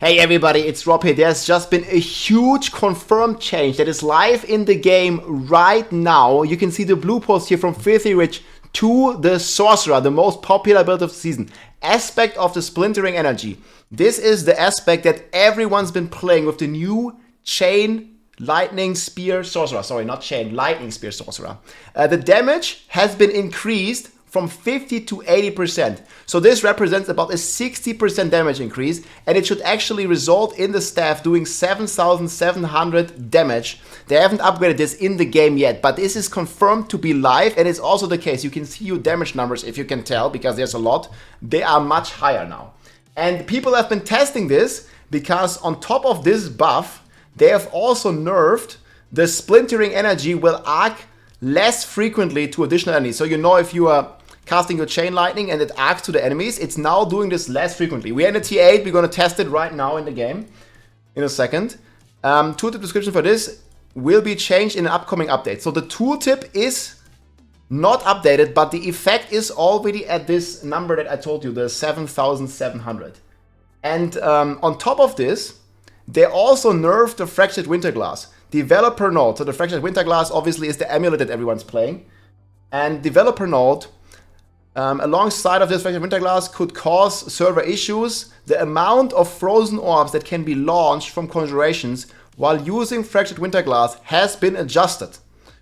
Hey everybody, it's Rob here. There's just been a huge confirmed change that is live in the game right now. You can see the blue post here from Filthy Rich to the Sorcerer, the most popular build of the season. Aspect of the Splintering Energy. This is the aspect that everyone's been playing with the new Chain Lightning Spear Sorcerer. Sorry, not Chain, Lightning Spear Sorcerer. The damage has been increased from 50 to 80%. So this represents about a 60% damage increase, and it should actually result in the staff doing 7,700 damage. They haven't upgraded this in the game yet, but this is confirmed to be live, and it's also the case. You can see your damage numbers, if you can tell, because there's a lot. They are much higher now. And people have been testing this because on top of this buff, they have also nerfed the Splintering Energy will arc less frequently to additional enemies. So you know, if you are casting your Chain Lightning and it arcs to the enemies, it's now doing this less frequently. We're in a T8, we're going to test it right now in the game in a second. Tooltip description for this will be changed in an upcoming update. So the tooltip is not updated, but the effect is already at this number that I told you, the 7,700. And on top of this, they also nerfed the Fractured Winterglass. Developer note, so the Fractured Winterglass obviously is the amulet that everyone's playing. And developer note, alongside of this Fractured Winterglass could cause server issues. The amount of frozen orbs that can be launched from conjurations while using Fractured Winterglass has been adjusted.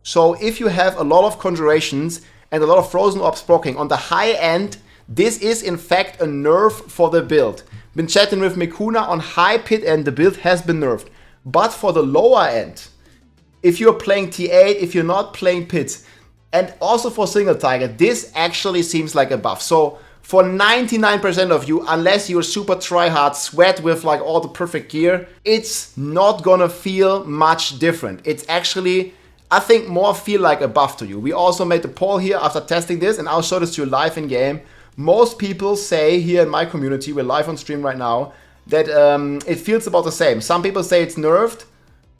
So if you have a lot of conjurations and a lot of frozen orbs proccing on the high end, this is in fact a nerf for the build. Been chatting with Mikuna on high pit end, the build has been nerfed. But for the lower end, if you're playing T8, if you're not playing pits, and also for single target, this actually seems like a buff. So for 99% of you, unless you're super tryhard, sweat with like all the perfect gear, it's not gonna feel much different. It's actually, I think, more feel like a buff to you. We also made the poll here after testing this, and I'll show this to you live in game. Most people say here in my community, we're live on stream right now, that it feels about the same. Some people say it's nerfed,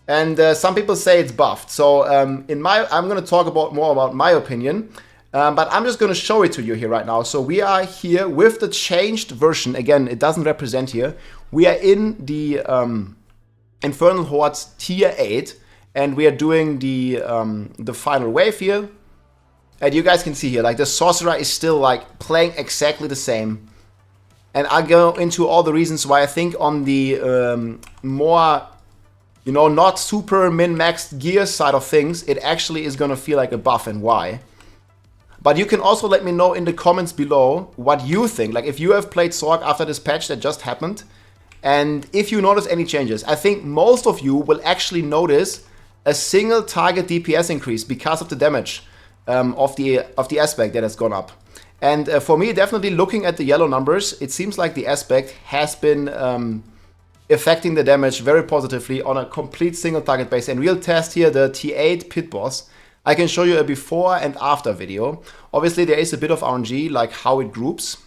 and some people say it's buffed. So I'm going to talk more about my opinion, but I'm just going to show it to you here right now. So we are here with the changed version. Again, it doesn't represent here. We are in the Infernal Hordes Tier 8, and we are doing the final wave here. And you guys can see here, like the Sorcerer is still like playing exactly the same. And I'll go into all the reasons why I think on the more, you know, not super min-maxed gear side of things, it actually is gonna feel like a buff and why. But you can also let me know in the comments below what you think. Like if you have played SORC after this patch that just happened, and if you notice any changes. I think most of you will actually notice a single target DPS increase because of the damage of the aspect that has gone up. And for me, definitely looking at the yellow numbers, it seems like the aspect has been affecting the damage very positively on a complete single target base. And we'll test here the T8 pit boss. I can show you a before and after video. Obviously, there is a bit of RNG, like how it groups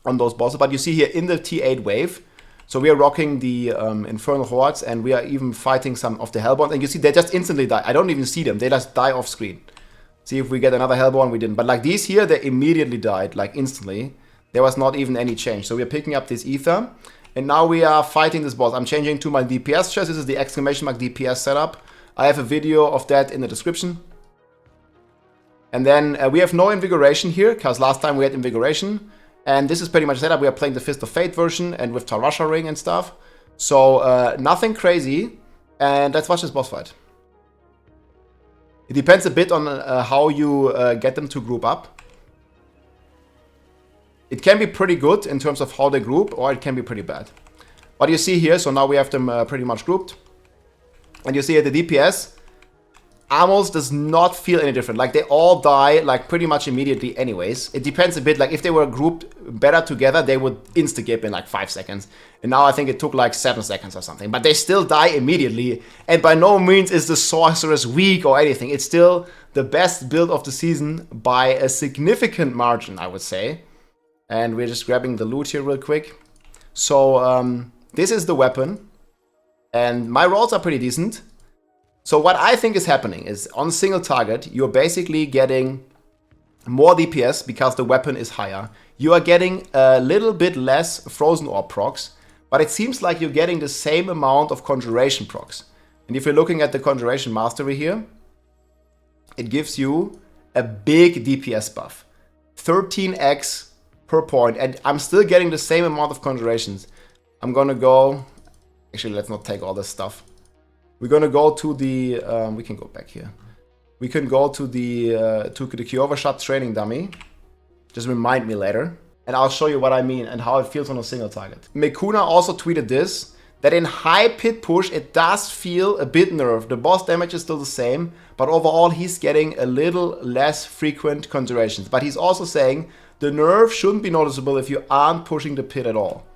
on those bosses. But you see here in the T8 wave, so we are rocking the Infernal Hordes, and we are even fighting some of the Hellborns. And you see, they just instantly die. I don't even see them. They just die off screen. See if we get another Hellborn, we didn't. But like these here, they immediately died, like instantly. There was not even any change. So we're picking up this ether. And now we are fighting this boss. I'm changing to my DPS chest. This is the exclamation mark DPS setup. I have a video of that in the description. And then we have no invigoration here, because last time we had invigoration. And this is pretty much setup. We are playing the Fist of Fate version and with Tarasha Ring and stuff. So nothing crazy. And let's watch this boss fight. It depends a bit on how you get them to group up. It can be pretty good in terms of how they group, or it can be pretty bad. But you see here, so now we have them pretty much grouped. And you see here the DPS almost does not feel any different. Like they all die like pretty much immediately anyways. It depends a bit, like if they were grouped better together, they would insta-gip in like 5 seconds. And now I think it took like 7 seconds or something. But they still die immediately. And by no means is the Sorceress weak or anything. It's still the best build of the season by a significant margin, I would say. And we're just grabbing the loot here real quick. So this is the weapon. And my rolls are pretty decent. So what I think is happening is on single target, you're basically getting more DPS because the weapon is higher. You are getting a little bit less frozen orb procs, but it seems like you're getting the same amount of conjuration procs. And if you're looking at the conjuration mastery here, it gives you a big DPS buff, 13x per point, and I'm still getting the same amount of conjurations. I'm gonna go, actually let's not take all this stuff. We're gonna go to the, we can go back here. We can go to the Kyova shot training dummy. Just remind me later. And I'll show you what I mean and how it feels on a single target. Mekuna also tweeted this, that in high pit push, it does feel a bit nerfed. The boss damage is still the same, but overall he's getting a little less frequent conjurations. But he's also saying the nerf shouldn't be noticeable if you aren't pushing the pit at all.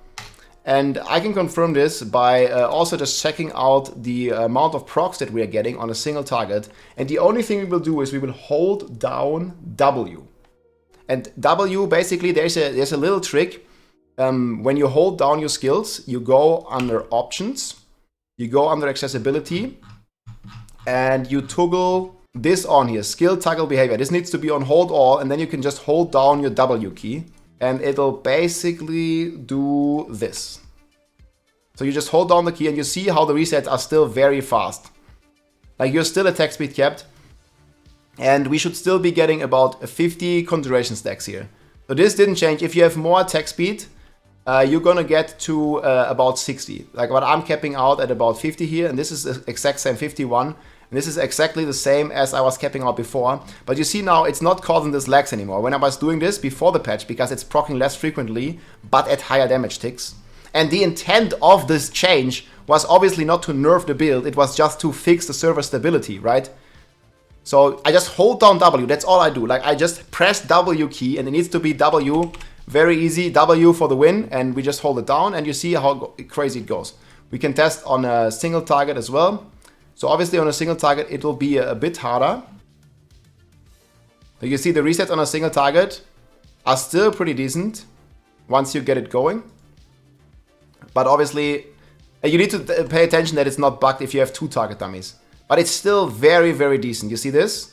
And I can confirm this by also just checking out the amount of procs that we are getting on a single target. And the only thing we will do is we will hold down W. And W, basically, there's a little trick. When you hold down your skills, you go under options, you go under accessibility, and you toggle this on here, skill toggle behavior. This needs to be on hold all, and then you can just hold down your W key, and it'll basically do this. So you just hold down the key, and you see how the resets are still very fast. Like, you're still attack speed capped, and we should still be getting about 50 conjuration stacks here. So this didn't change. If you have more attack speed, you're gonna get to about 60. Like what I'm capping out at about 50 here, and this is the exact same 51. And this is exactly the same as I was capping out before. But you see now it's not causing this lags anymore. When I was doing this before the patch, because it's proccing less frequently, but at higher damage ticks. And the intent of this change was obviously not to nerf the build, it was just to fix the server stability, right? So I just hold down W, that's all I do. Like I just press W key and it needs to be W, very easy, W for the win, and we just hold it down and you see how crazy it goes. We can test on a single target as well. So obviously on a single target it will be a bit harder. So you see the resets on a single target are still pretty decent once you get it going. But obviously you need to pay attention that it's not bugged if you have 2 target dummies. But it's still very, very decent. You see this?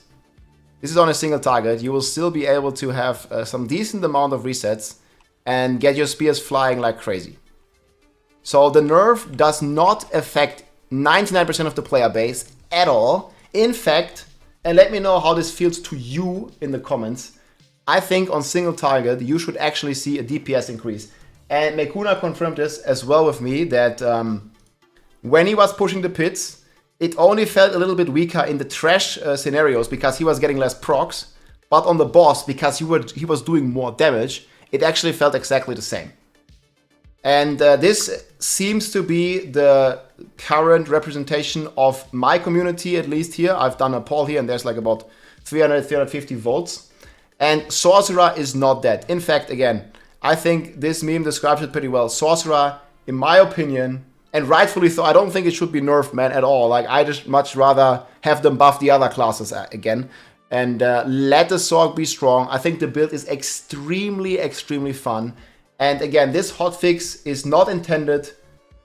This is on a single target. You will still be able to have some decent amount of resets and get your spears flying like crazy. So the nerf does not affect 99% of the player base at all. In fact, and let me know how this feels to you in the comments, I think on single target you should actually see a DPS increase. And Mekuna confirmed this as well with me, that when he was pushing the pits, it only felt a little bit weaker in the trash scenarios because he was getting less procs, but on the boss, because he was doing more damage, it actually felt exactly the same. And this seems to be the current representation of my community, at least here. I've done a poll here and there's like about 350 votes. And Sorcerer is not that. In fact, again, I think this meme describes it pretty well. Sorcerer, in my opinion, and rightfully so, I don't think it should be nerfed, man, at all. Like, I just much rather have them buff the other classes again. And let the SORC be strong. I think the build is extremely, extremely fun. And again, this hotfix is not intended,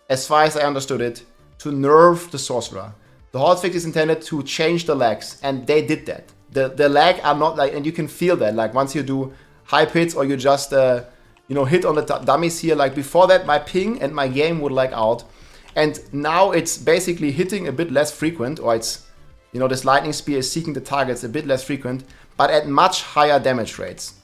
as far as I understood it, to nerf the Sorcerer. The hotfix is intended to change the lags, and they did that. The lag are not like, and you can feel that, like once you do high pits or you just, you know, hit on the dummies here. Like before that, my ping and my game would lag out. And now it's basically hitting a bit less frequent, or it's, you know, this lightning spear is seeking the targets a bit less frequent, but at much higher damage rates.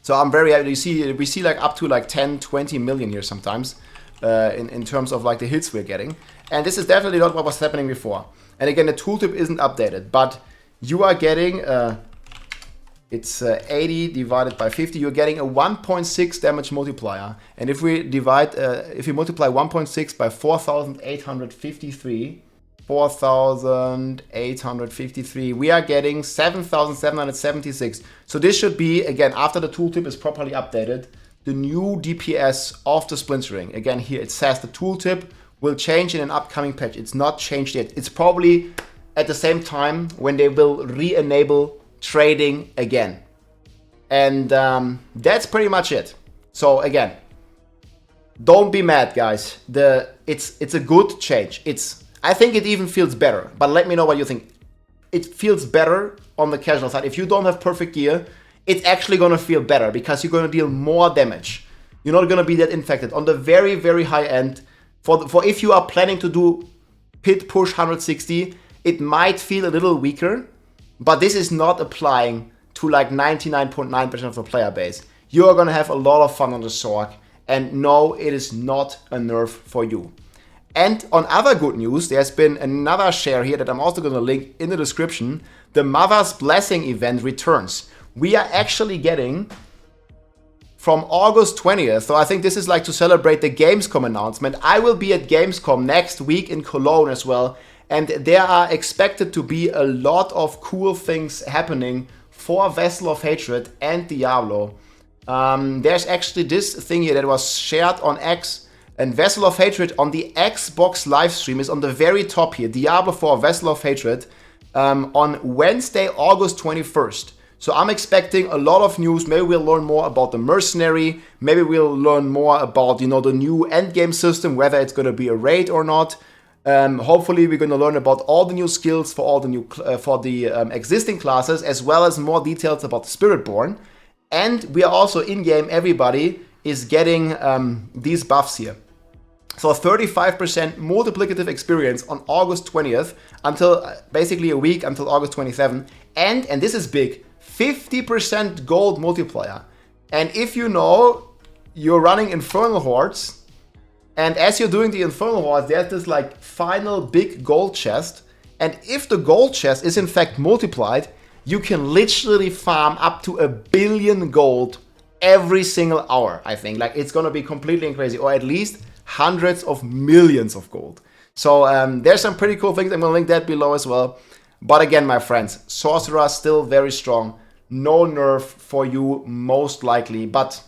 So I'm very happy. We see like up to like 10, 20 million here sometimes in terms of like the hits we're getting. And this is definitely not what was happening before. And again, the tooltip isn't updated, but you are getting, it's 80 divided by 50, you're getting a 1.6 damage multiplier. And if we divide, if we multiply 1.6 by 4,853, we are getting 7,776. So this should be, again, after the tooltip is properly updated, the new DPS of the splintering. Again, here it says the tooltip will change in an upcoming patch. It's not changed yet. It's probably at the same time when they will re-enable trading again. And that's pretty much it. So again, don't be mad, guys. It's a good change. I think it even feels better, but let me know what you think. It feels better on the casual side. If you don't have perfect gear, it's actually gonna feel better because you're gonna deal more damage. you're not gonna be that infected. On the very, very high end, for if you are planning to do pit push 160, it might feel a little weaker, but this is not applying to like 99.9% of the player base. You are gonna have a lot of fun on the SORC, and no, it is not a nerf for you. And on other good news, there's been another share here that I'm also gonna link in the description. The Mother's Blessing event returns. We are actually getting from August 20th, so I think this is like to celebrate the Gamescom announcement. I will be at Gamescom next week in Cologne as well, and there are expected to be a lot of cool things happening for Vessel of Hatred and Diablo. There's actually this thing here that was shared on X, and Vessel of Hatred on the Xbox livestream is on the very top here. Diablo 4 Vessel of Hatred on Wednesday, August 21st. So I'm expecting a lot of news. Maybe we'll learn more about the Mercenary. Maybe we'll learn more about, you know, the new endgame system, whether it's going to be a raid or not. Hopefully we're going to learn about all the new skills for all the new existing classes, as well as more details about the Spiritborn. And we are also in-game, everybody is getting these buffs here. So 35% multiplicative experience on August 20th until basically a week until August 27th. And this is big, 50% gold multiplier. And if you know you're running Infernal Hordes, and as you're doing the Infernal Hordes, there's this like final big gold chest. And if the gold chest is in fact multiplied, you can literally farm up to 1 billion gold every single hour, I think. Like, it's gonna be completely crazy, or at least hundreds of millions of gold. So there's some pretty cool things. I'm gonna link that below as well. But again, my friends, Sorcerer still very strong. No nerf for you, most likely. But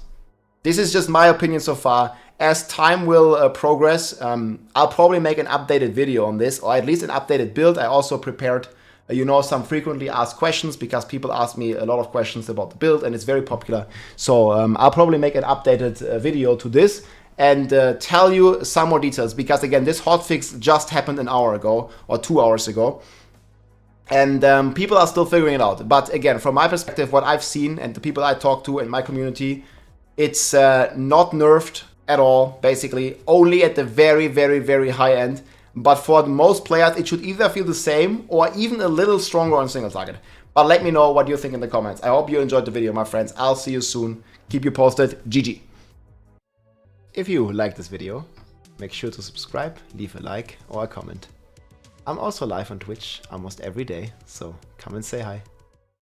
this is just my opinion so far. As time will progress, I'll probably make an updated video on this, or at least an updated build. I also prepared, you know, some frequently asked questions, because people ask me a lot of questions about the build, and it's very popular. So I'll probably make an updated video to this and tell you some more details, because again, this hotfix just happened an hour ago or 2 hours ago. And people are still figuring it out. But again, from my perspective, what I've seen and the people I talk to in my community, it's not nerfed at all, basically. Only at the very, very, very high end. But for most players, it should either feel the same or even a little stronger on single target. But let me know what you think in the comments. I hope you enjoyed the video, my friends. I'll see you soon. Keep you posted. GG. If you liked this video, make sure to subscribe, leave a like or a comment. I'm also live on Twitch almost every day, so come and say hi.